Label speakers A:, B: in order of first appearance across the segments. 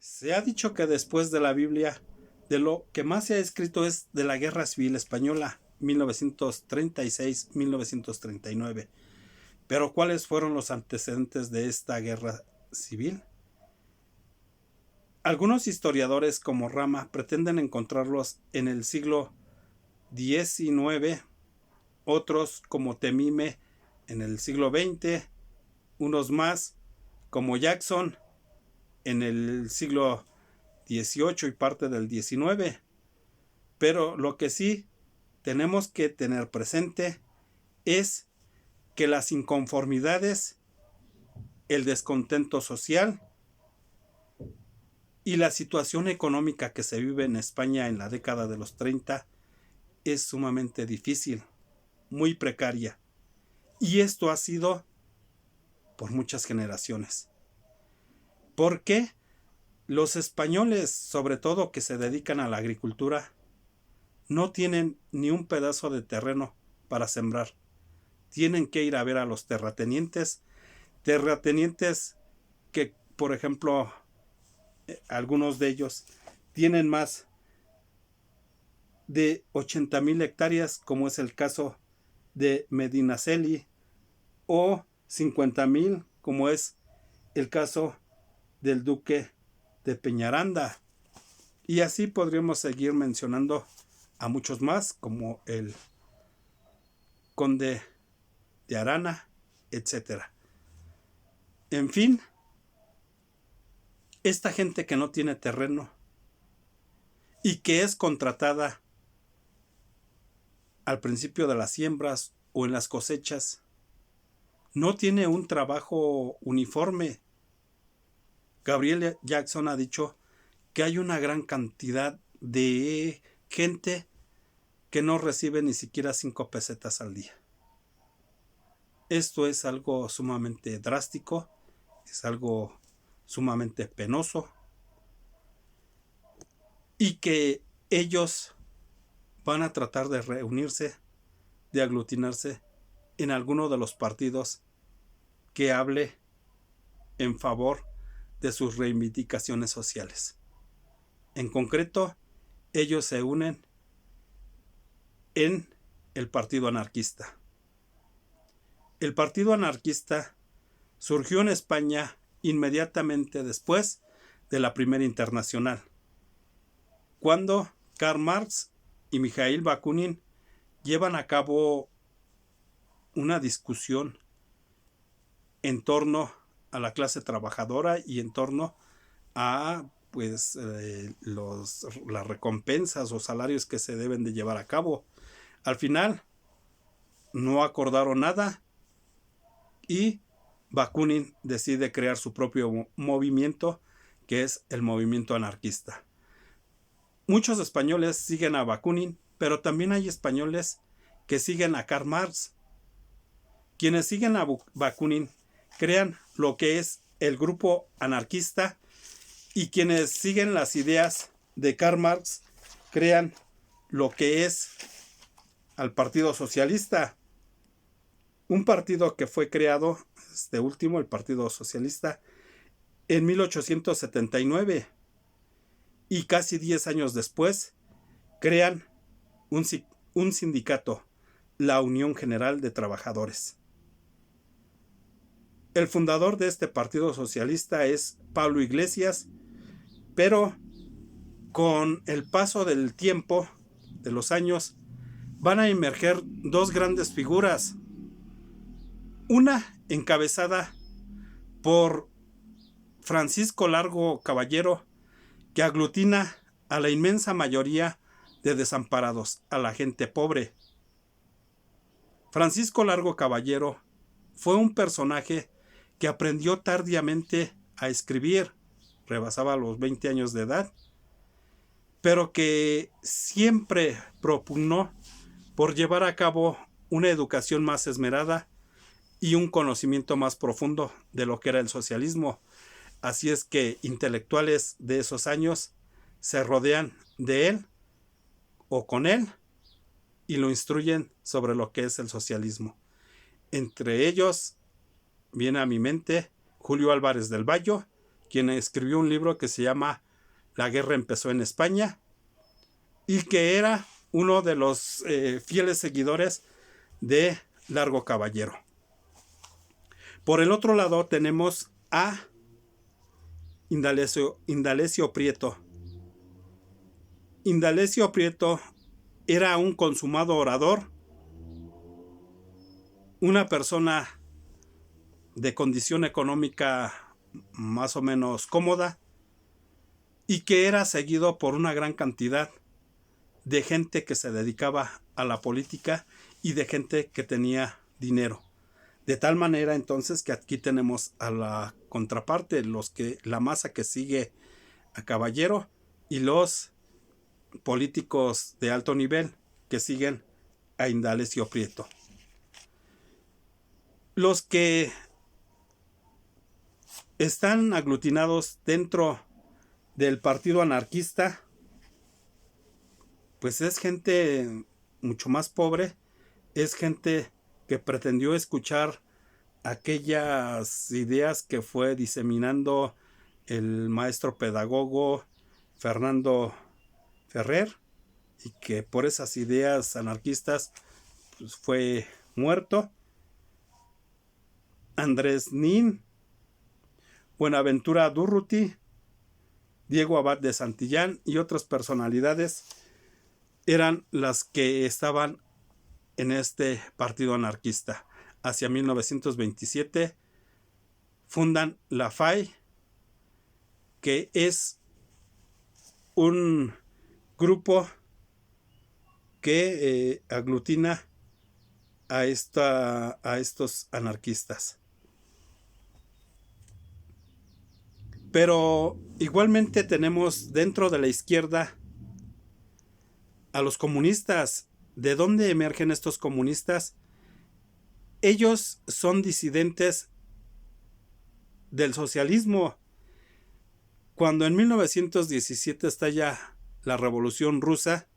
A: Se ha dicho que después de la Biblia, de lo que más se ha escrito es de la Guerra Civil Española, 1936-1939. Pero ¿cuáles fueron los antecedentes de esta guerra civil? Algunos historiadores como Rama pretenden encontrarlos en el siglo XIX, otros como Temime en el siglo XX, unos más como Jackson en el siglo XVIII y parte del XIX. Pero lo que sí tenemos que tener presente es que las inconformidades, el descontento social y la situación económica que se vive en España en la década de los 30 es sumamente difícil, muy precaria. Y esto ha sido por muchas generaciones. ¿Por qué? Los españoles, sobre todo que se dedican a la agricultura, no tienen ni un pedazo de terreno para sembrar. Tienen que ir a ver a los terratenientes que, por ejemplo, algunos de ellos tienen más de 80,000 hectáreas, como es el caso de Medinaceli, o 50,000, como es el caso del duque de Peñaranda. Y así podríamos seguir mencionando a muchos más, como el conde de Arana, etcétera. En fin, esta gente que no tiene terreno y que es contratada al principio de las siembras o en las cosechas, no tiene un trabajo uniforme. Gabriel Jackson ha dicho que hay una gran cantidad de gente que no recibe ni siquiera 5 pesetas al día. Esto es algo sumamente drástico, es algo sumamente penoso, y que ellos van a tratar de reunirse, de aglutinarse en alguno de los partidos que hable en favor de sus reivindicaciones sociales. En concreto, ellos se unen en el Partido Anarquista. El Partido Anarquista surgió en España inmediatamente después de la Primera Internacional, cuando Karl Marx y Mikhail Bakunin llevan a cabo una discusión en torno a la clase trabajadora y en torno a las recompensas o salarios que se deben de llevar a cabo. Al final no acordaron nada y Bakunin decide crear su propio movimiento, que es el movimiento anarquista. Muchos españoles siguen a Bakunin, pero también hay españoles que siguen a Karl Marx. Quienes siguen a Bakunin crean lo que es el grupo anarquista, y quienes siguen las ideas de Karl Marx crean lo que es al Partido Socialista, un partido que fue creado, este último, el Partido Socialista, en 1879, y casi 10 años después crean un sindicato, la Unión General de Trabajadores. El fundador de este Partido Socialista es Pablo Iglesias, pero con el paso del tiempo, de los años, van a emerger dos grandes figuras. Una encabezada por Francisco Largo Caballero, que aglutina a la inmensa mayoría de desamparados, a la gente pobre. Francisco Largo Caballero fue un personaje que aprendió tardíamente a escribir, rebasaba los 20 años de edad, pero que siempre propugnó por llevar a cabo una educación más esmerada y un conocimiento más profundo de lo que era el socialismo. Así es que intelectuales de esos años se rodean de él o con él y lo instruyen sobre lo que es el socialismo. Entre ellos viene a mi mente Julio Álvarez del Valle, quien escribió un libro que se llama La guerra empezó en España, y que era uno de los fieles seguidores de Largo Caballero. Por el otro lado tenemos a Indalecio Prieto. Indalecio Prieto era un consumado orador, una persona de condición económica más o menos cómoda, y que era seguido por una gran cantidad de gente que se dedicaba a la política y de gente que tenía dinero. De tal manera entonces que aquí tenemos a la contraparte, la masa que sigue a Caballero, y los políticos de alto nivel que siguen a Indalecio Prieto. Los que están aglutinados dentro del partido anarquista, pues es gente mucho más pobre, es gente que pretendió escuchar aquellas ideas que fue diseminando el maestro pedagogo Fernando Ferrer, y que por esas ideas anarquistas pues, fue muerto. Andrés Nin, Buenaventura Durruti, Diego Abad de Santillán y otras personalidades eran las que estaban en este partido anarquista. Hacia 1927 fundan la FAI, que es un grupo que aglutina a estos anarquistas. Pero igualmente tenemos dentro de la izquierda a los comunistas. ¿De dónde emergen estos comunistas? Ellos son disidentes del socialismo. Cuando en 1917 estalla la Revolución Rusa,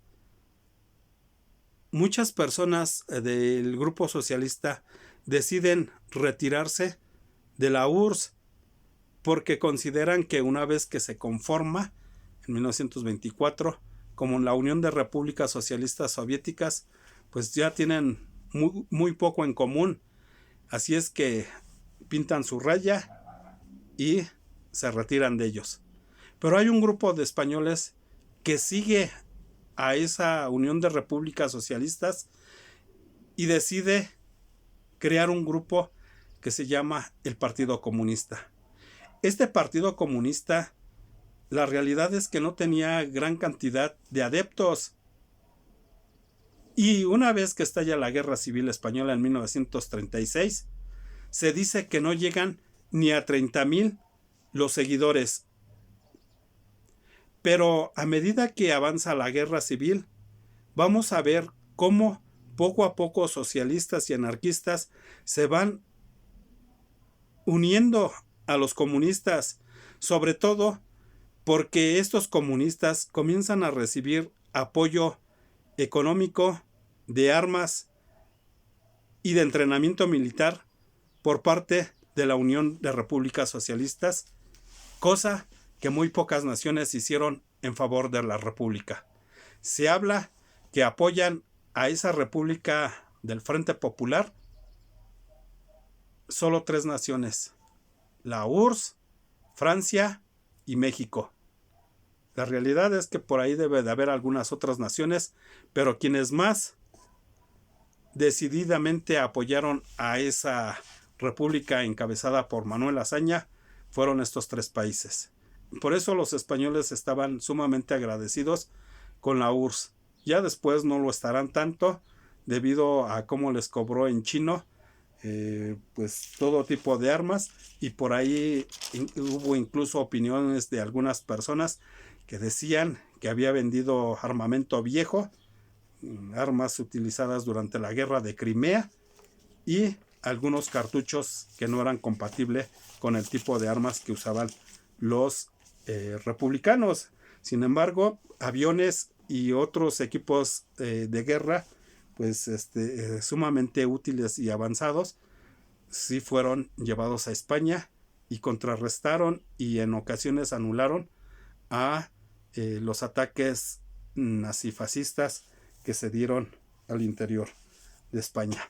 A: muchas personas del grupo socialista deciden retirarse de la URSS porque consideran que una vez que se conforma en 1924 como la Unión de Repúblicas Socialistas Soviéticas, pues ya tienen muy poco en común. Así es que pintan su raya y se retiran de ellos. Pero hay un grupo de españoles que sigue a esa Unión de Repúblicas Socialistas y decide crear un grupo que se llama el Partido Comunista. Este Partido Comunista, la realidad es que no tenía gran cantidad de adeptos. Y una vez que estalla la Guerra Civil Española en 1936, se dice que no llegan ni a 30,000 los seguidores. Pero a medida que avanza la Guerra Civil, vamos a ver cómo poco a poco socialistas y anarquistas se van uniendo a los comunistas, sobre todo porque estos comunistas comienzan a recibir apoyo económico, de armas y de entrenamiento militar por parte de la Unión de Repúblicas Socialistas, cosa que muy pocas naciones hicieron en favor de la República. Se habla que apoyan a esa República del Frente Popular solo 3 naciones: la URSS, Francia y México. La realidad es que por ahí debe de haber algunas otras naciones, pero quienes más decididamente apoyaron a esa república encabezada por Manuel Azaña fueron estos 3 países. Por eso los españoles estaban sumamente agradecidos con la URSS. Ya después no lo estarán tanto debido a cómo les cobró en chino pues todo tipo de armas, y por ahí hubo incluso opiniones de algunas personas que decían que había vendido armamento viejo, armas utilizadas durante la guerra de Crimea y algunos cartuchos que no eran compatibles con el tipo de armas que usaban los republicanos. Sin embargo, aviones y otros equipos de guerra pues sumamente útiles y avanzados sí fueron llevados a España y contrarrestaron y en ocasiones anularon a los ataques nazifascistas que se dieron al interior de España.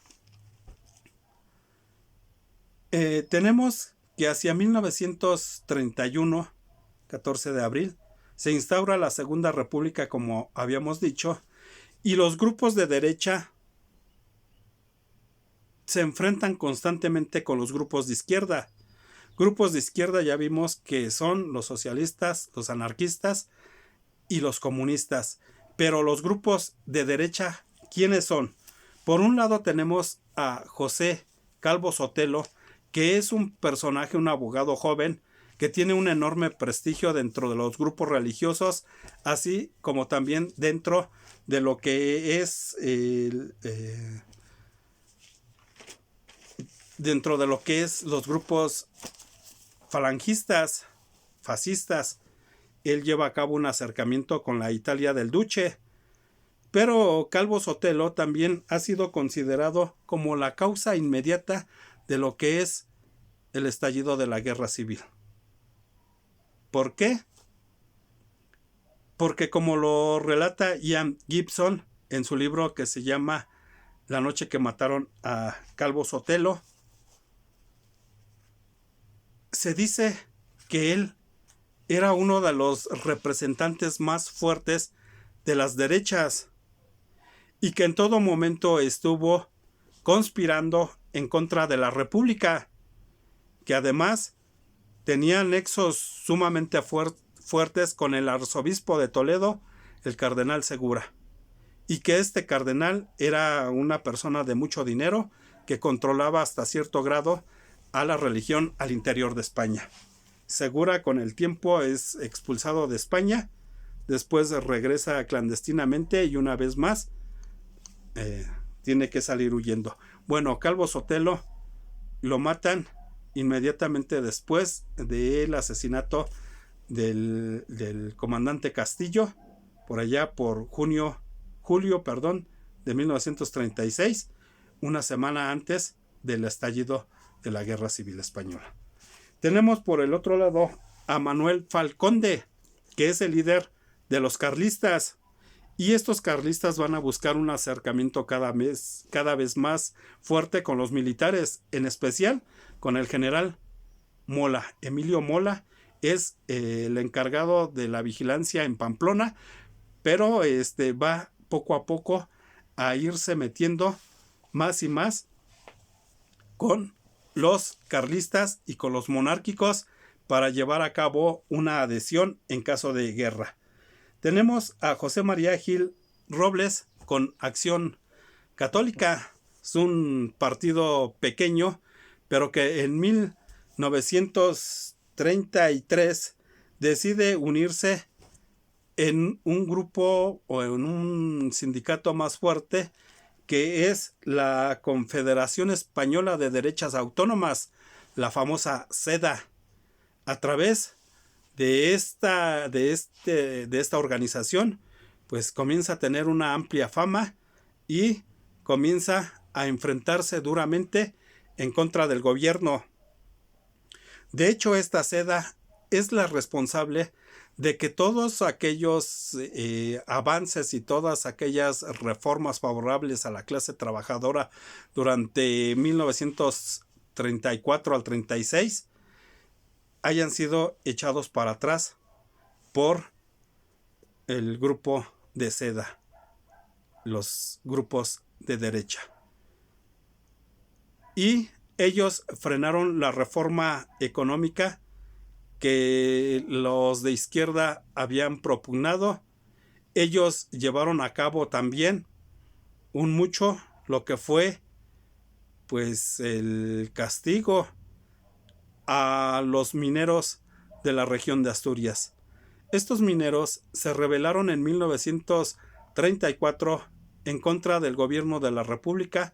A: Tenemos que hacia 1931, 14 de abril, se instaura la Segunda República, como habíamos dicho, y los grupos de derecha se enfrentan constantemente con los grupos de izquierda. Grupos de izquierda ya vimos que son los socialistas, los anarquistas y los comunistas. Pero los grupos de derecha, ¿quiénes son? Por un lado tenemos a José Calvo Sotelo, que es un personaje, un abogado joven, que tiene un enorme prestigio dentro de los grupos religiosos, así como también dentro de lo que es dentro de lo que es los grupos falangistas, fascistas. Él lleva a cabo un acercamiento con la Italia del Duce, pero Calvo Sotelo también ha sido considerado como la causa inmediata de lo que es el estallido de la guerra civil. ¿Por qué? Porque como lo relata Ian Gibson en su libro que se llama La noche que mataron a Calvo Sotelo, se dice que él era uno de los representantes más fuertes de las derechas y que en todo momento estuvo conspirando en contra de la República, que además tenía nexos sumamente fuertes con el arzobispo de Toledo, el cardenal Segura, y que este cardenal era una persona de mucho dinero que controlaba hasta cierto grado a la religión al interior de España. Segura con el tiempo es expulsado de España, después regresa clandestinamente y una vez más tiene que salir huyendo. Bueno, Calvo Sotelo lo matan inmediatamente después del asesinato del comandante Castillo, por allá por julio, de 1936, una semana antes del estallido de la Guerra Civil Española. Tenemos por el otro lado a Manuel Falconde, que es el líder de los carlistas. Y estos carlistas van a buscar un acercamiento cada vez más fuerte con los militares, en especial con el general Mola. Emilio Mola es el encargado de la vigilancia en Pamplona, pero va poco a poco a irse metiendo más y más con los carlistas y con los monárquicos para llevar a cabo una adhesión en caso de guerra. Tenemos a José María Gil Robles con Acción Católica. Es un partido pequeño, pero que en 1933 decide unirse en un grupo o en un sindicato más fuerte, que es la Confederación Española de Derechas Autónomas, la famosa SEDA. A través de esta organización, pues comienza a tener una amplia fama y comienza a enfrentarse duramente en contra del gobierno. De hecho, esta SEDA es la responsable de que todos aquellos avances y todas aquellas reformas favorables a la clase trabajadora durante 1934 al 36 hayan sido echados para atrás por el grupo de SEDA, los grupos de derecha. Y ellos frenaron la reforma económica que los de izquierda habían propugnado. Ellos llevaron a cabo también lo que fue pues el castigo a los mineros de la región de Asturias. Estos mineros se rebelaron en 1934 en contra del gobierno de la República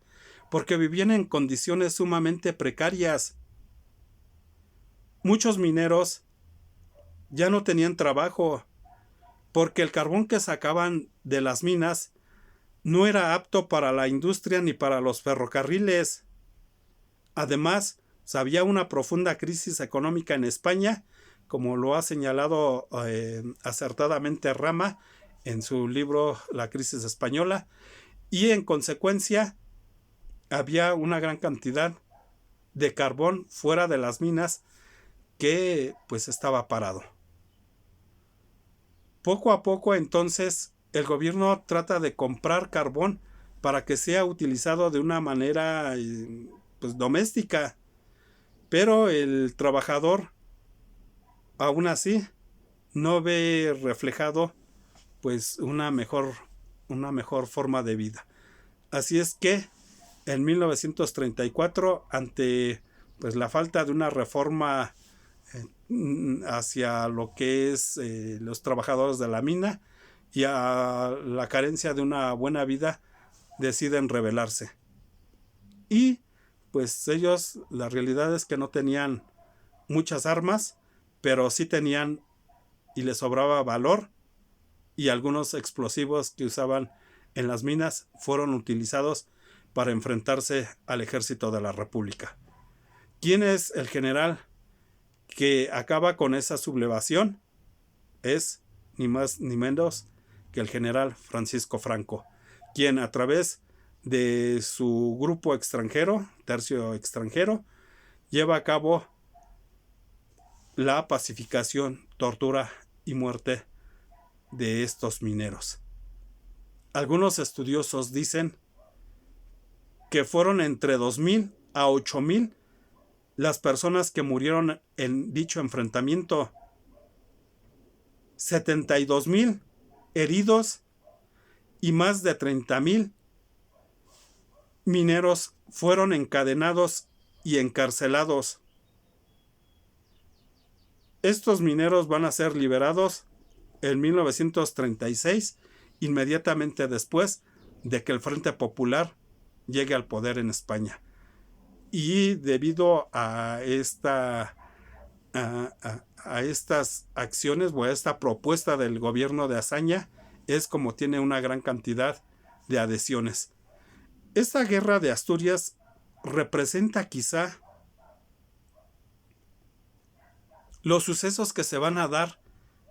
A: porque vivían en condiciones sumamente precarias. Muchos mineros ya no tenían trabajo porque el carbón que sacaban de las minas no era apto para la industria ni para los ferrocarriles. Además, sea, había una profunda crisis económica en España, como lo ha señalado acertadamente Rama en su libro La crisis española, y en consecuencia había una gran cantidad de carbón fuera de las minas que pues estaba parado. Poco a poco entonces el gobierno trata de comprar carbón para que sea utilizado de una manera pues doméstica, pero el trabajador aún así no ve reflejado pues una mejor forma de vida. Así es que en 1934, ante pues la falta de una reforma hacia lo que es los trabajadores de la mina y a la carencia de una buena vida, deciden rebelarse. Y pues ellos, la realidad es que no tenían muchas armas, pero sí tenían y les sobraba valor, y algunos explosivos que usaban en las minas fueron utilizados para enfrentarse al ejército de la República. ¿Quién es el general que acaba con esa sublevación? Es ni más ni menos que el general Francisco Franco, quien a través de su grupo extranjero, tercio extranjero, lleva a cabo la pacificación, tortura y muerte de estos mineros. Algunos estudiosos dicen que fueron entre 2,000 a 8,000 las personas que murieron en dicho enfrentamiento, 72,000 heridos y más de 30,000 mineros fueron encadenados y encarcelados. Estos mineros van a ser liberados en 1936, inmediatamente después de que el Frente Popular llegue al poder en España. Y debido a estas acciones o a esta propuesta del gobierno de Azaña, es como tiene una gran cantidad de adhesiones. Esta guerra de Asturias representa quizá los sucesos que se van a dar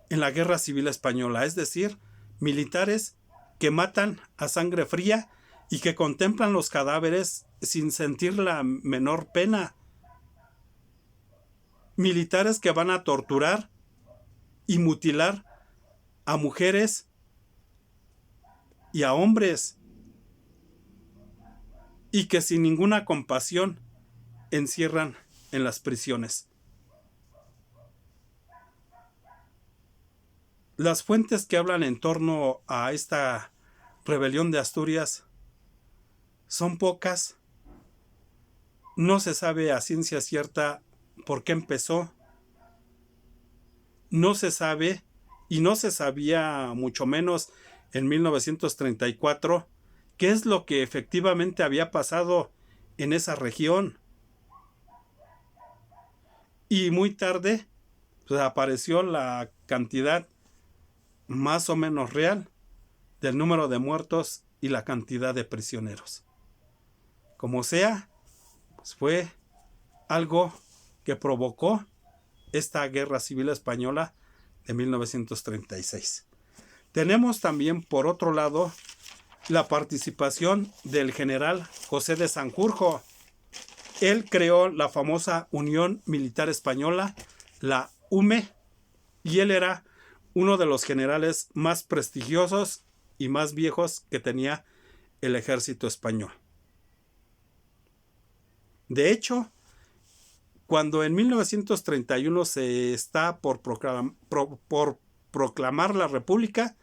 A: en la Guerra Civil Española, es decir, militares que matan a sangre fría y que contemplan los cadáveres sin sentir la menor pena. Militares que van a torturar y mutilar a mujeres y a hombres, y que sin ninguna compasión encierran en las prisiones. Las fuentes que hablan en torno a esta rebelión de Asturias son pocas. No se sabe a ciencia cierta por qué empezó. No se sabe, y no se sabía mucho menos en 1934, qué es lo que efectivamente había pasado en esa región. Y muy tarde pues, apareció la cantidad más o menos real del número de muertos y la cantidad de prisioneros. Como sea, pues fue algo que provocó esta Guerra Civil Española de 1936. Tenemos también, por otro lado, la participación del general José de Sanjurjo. Él creó la famosa Unión Militar Española, la UME, y él era uno de los generales más prestigiosos y más viejos que tenía el ejército español. De hecho, cuando en 1931 se está por proclamar la República,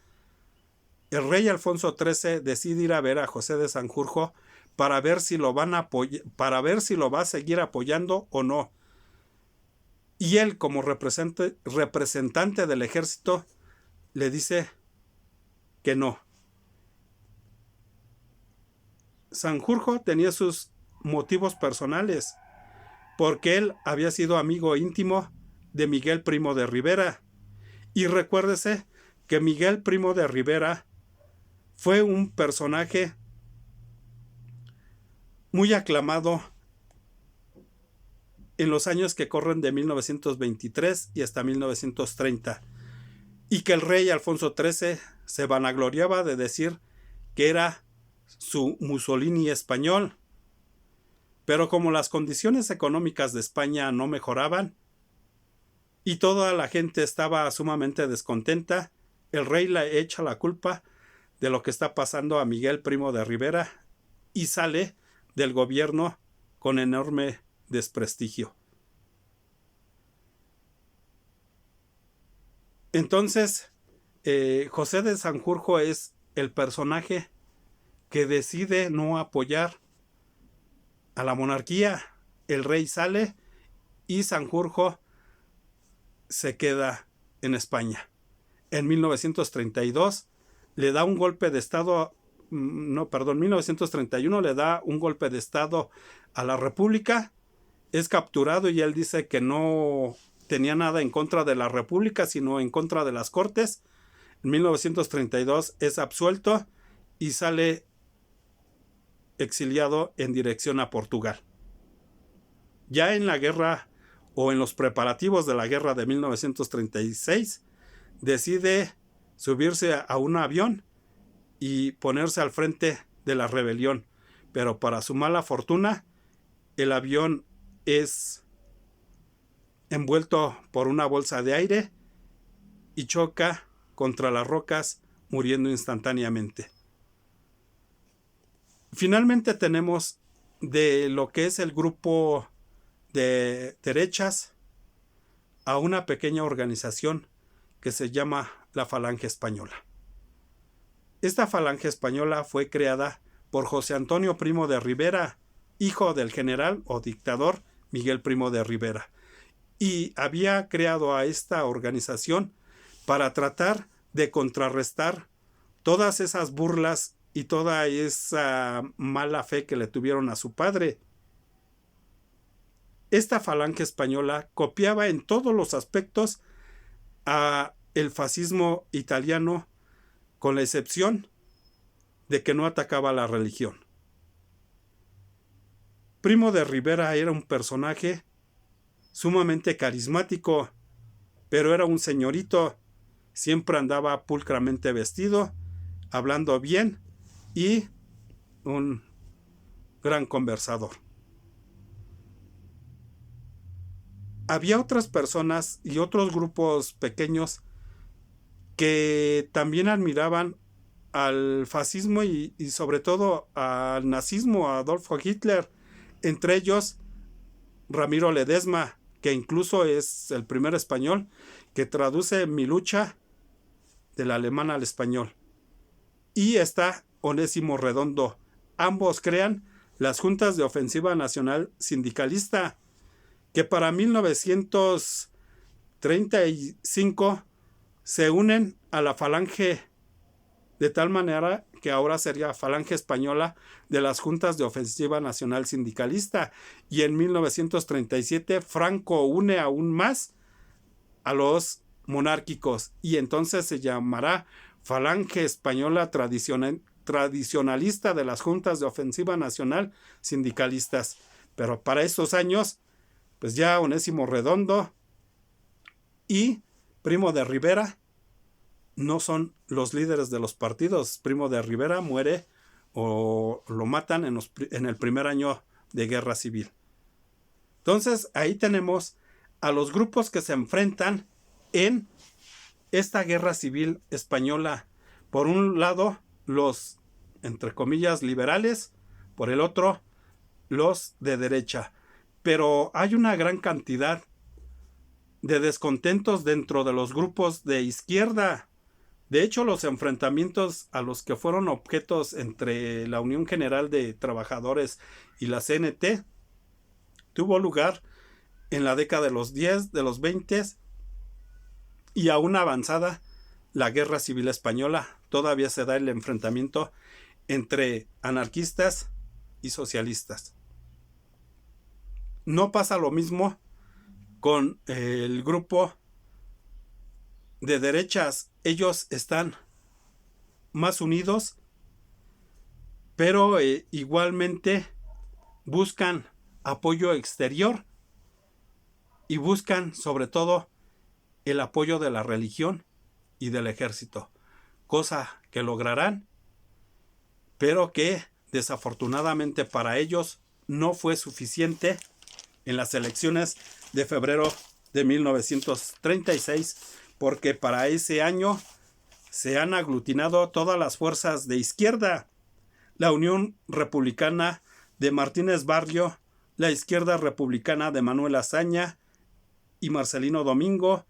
A: el rey Alfonso XIII decide ir a ver a José de Sanjurjo para ver si lo va a seguir apoyando o no. Y él, como representante del ejército, le dice que no. Sanjurjo tenía sus motivos personales, porque él había sido amigo íntimo de Miguel Primo de Rivera. Y recuérdese que Miguel Primo de Rivera fue un personaje muy aclamado en los años que corren de 1923 y hasta 1930, y que el rey Alfonso XIII se vanagloriaba de decir que era su Mussolini español. Pero como las condiciones económicas de España no mejoraban y toda la gente estaba sumamente descontenta, el rey le echa la culpa de lo que está pasando a Miguel Primo de Rivera y sale del gobierno con enorme desprestigio. Entonces, José de Sanjurjo es el personaje que decide no apoyar a la monarquía. El rey sale y Sanjurjo se queda en España. En 1932 le da un golpe de estado, 1931 le da un golpe de estado a la República, es capturado y él dice que no tenía nada en contra de la República, sino en contra de las Cortes. En 1932 es absuelto y sale exiliado en dirección a Portugal. Ya en la guerra o en los preparativos de la guerra de 1936, decide subirse a un avión y ponerse al frente de la rebelión. Pero para su mala fortuna, el avión es envuelto por una bolsa de aire y choca contra las rocas, muriendo instantáneamente. Finalmente tenemos de lo que es el grupo de derechas a una pequeña organización que se llama la Falange Española. Esta Falange Española fue creada por José Antonio Primo de Rivera, hijo del general o dictador Miguel Primo de Rivera, y había creado a esta organización para tratar de contrarrestar todas esas burlas y toda esa mala fe que le tuvieron a su padre. Esta Falange Española copiaba en todos los aspectos a el fascismo italiano, con la excepción de que no atacaba a la religión. Primo de Rivera era un personaje sumamente carismático, pero era un señorito, siempre andaba pulcramente vestido, hablando bien y un gran conversador. Había otras personas y otros grupos pequeños que también admiraban al fascismo y sobre todo al nazismo, a Adolfo Hitler, entre ellos Ramiro Ledesma, que incluso es el primer español que traduce Mi lucha del alemán al español. Y está Onésimo Redondo. Ambos crean las Juntas de Ofensiva Nacional Sindicalista, que para 1935 se unen a la Falange, de tal manera que ahora sería Falange Española de las Juntas de Ofensiva Nacional Sindicalista, y en 1937 Franco une aún más a los monárquicos y entonces se llamará Falange Española Tradicionalista de las Juntas de Ofensiva Nacional Sindicalistas. Pero para estos años, pues ya Onésimo Redondo y Primo de Rivera no son los líderes de los partidos. Primo de Rivera muere o lo matan en el primer año de guerra civil. Entonces ahí tenemos a los grupos que se enfrentan en esta guerra civil española. Por un lado, los, entre comillas, liberales, por el otro, los de derecha. Pero hay una gran cantidad de descontentos dentro de los grupos de izquierda. De hecho, los enfrentamientos a los que fueron objetos entre la Unión General de Trabajadores y la CNT tuvo lugar en la década de los 10, de los 20 y aún avanzada la Guerra Civil Española. Todavía se da el enfrentamiento entre anarquistas y socialistas. No pasa lo mismo con el grupo de derechas. Ellos están más unidos, pero igualmente buscan apoyo exterior y buscan sobre todo el apoyo de la religión y del ejército, cosa que lograrán, pero que desafortunadamente para ellos no fue suficiente en las elecciones de febrero de 1936, porque para ese año se han aglutinado todas las fuerzas de izquierda: la Unión Republicana de Martínez Barrio, la Izquierda Republicana de Manuel Azaña y Marcelino Domingo,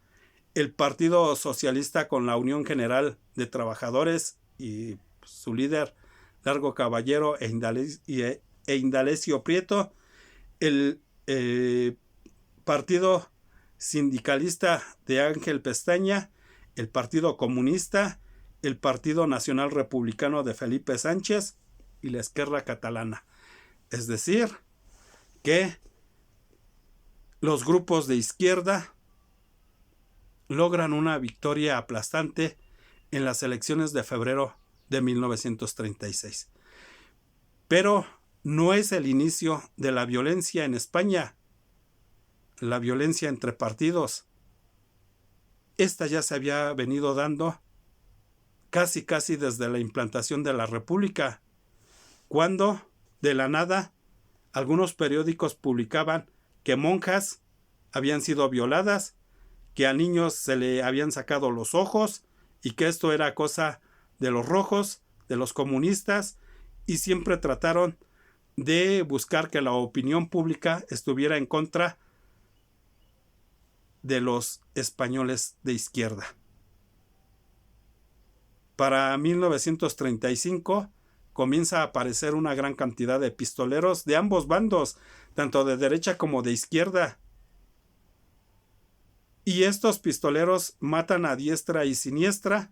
A: el Partido Socialista con la Unión General de Trabajadores y su líder Largo Caballero e Indalecio Prieto, el Partido Sindicalista de Ángel Pestaña, el Partido Comunista, el Partido Nacional Republicano de Felipe Sánchez y la Esquerra Catalana. Es decir, que los grupos de izquierda logran una victoria aplastante en las elecciones de febrero de 1936. Pero no es el inicio de la violencia en España, la violencia entre partidos. Esta ya se había venido dando casi desde la implantación de la República, cuando de la nada algunos periódicos publicaban que monjas habían sido violadas, que a niños se le habían sacado los ojos y que esto era cosa de los rojos, de los comunistas, y siempre trataron de buscar que la opinión pública estuviera en contra de los españoles de izquierda. Para 1935 comienza a aparecer una gran cantidad de pistoleros de ambos bandos, tanto de derecha como de izquierda. Y estos pistoleros matan a diestra y siniestra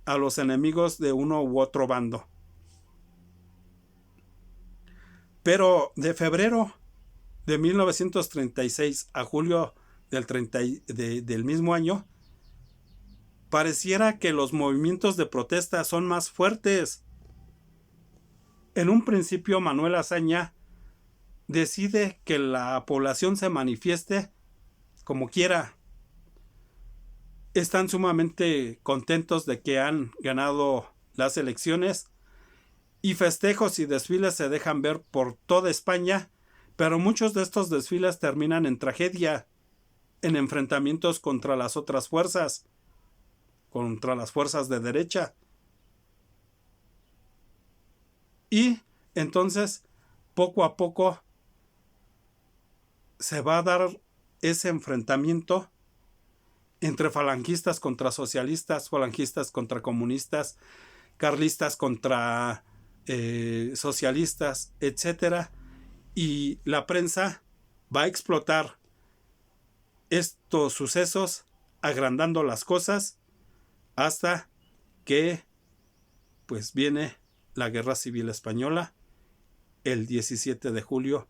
A: a los enemigos de uno u otro bando. Pero de febrero de 1936 a julio del mismo año, pareciera que los movimientos de protesta son más fuertes. En un principio, Manuel Azaña decide que la población se manifieste como quiera. Están sumamente contentos de que han ganado las elecciones y festejos y desfiles se dejan ver por toda España, pero muchos de estos desfiles terminan en tragedia, en enfrentamientos contra las otras fuerzas, contra las fuerzas de derecha. Y entonces, poco a poco, se va a dar ese enfrentamiento entre falangistas contra socialistas, falangistas contra comunistas, carlistas contra socialistas, etc. Y la prensa va a explotar estos sucesos, agrandando las cosas, hasta que pues viene la Guerra Civil Española el 17 de julio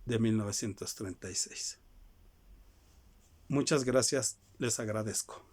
A: de 1936. Muchas gracias, les agradezco.